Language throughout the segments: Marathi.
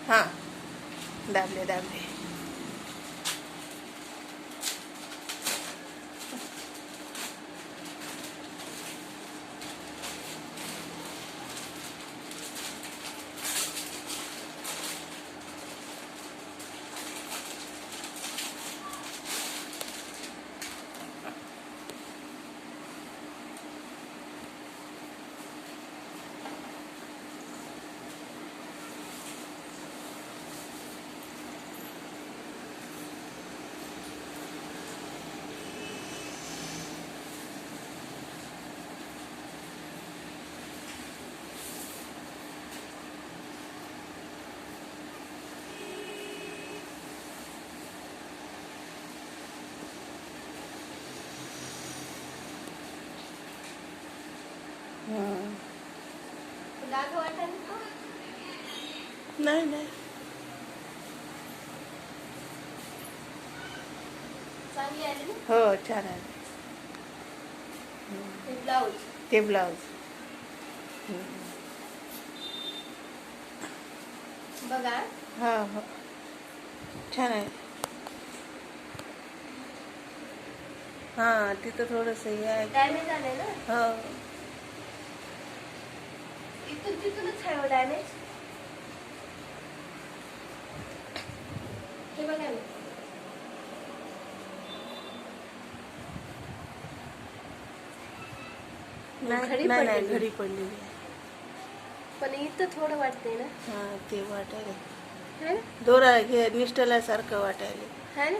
हां दाबले दाबले. नाही नाही हो छान आहे ते ब्लाऊज बघा. हा हो छान आहे. हां तिथं थोडंसं हे आहे. डॅमेज आले ना. हो इथून तिथूनच आहे डॅमेज. हे बघा ना. नाही नाही घडी पडलेली आहे. पण इथं थोडं वाटतंय ना. हां ते वाटायला है ना. दोरा घे निष्ठल्यासारखं वाटायला. है ना.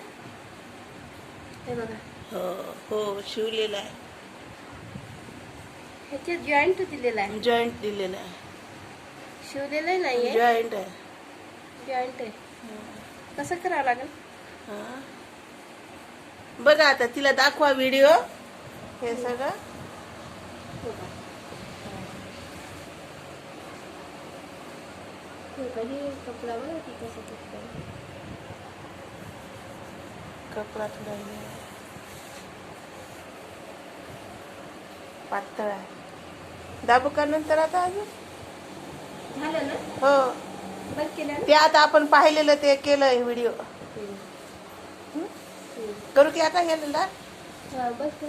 हे बघा. हो हो शिवलेला आहे. ह्याच्यात जॉईंट दिलेला आहे. जॉईंट दिलेला आहे. शिवलेलं नाहीये. जॉईंट आहे. जॉईंट आहे. कसं करावं लागेल. हां बघा आता तिला दाखवा व्हिडिओ हे सगळं. कपडा बघा की कसं तुटतंय. कपडा थोडा हे आहे. पातळ आहे. दाबू का नंतर आता अजून झालं ना. हो बंद केलं ते आता आपण पाहिलेलं ते केलं व्हिडिओ. करू की आता गेलेला ना. बस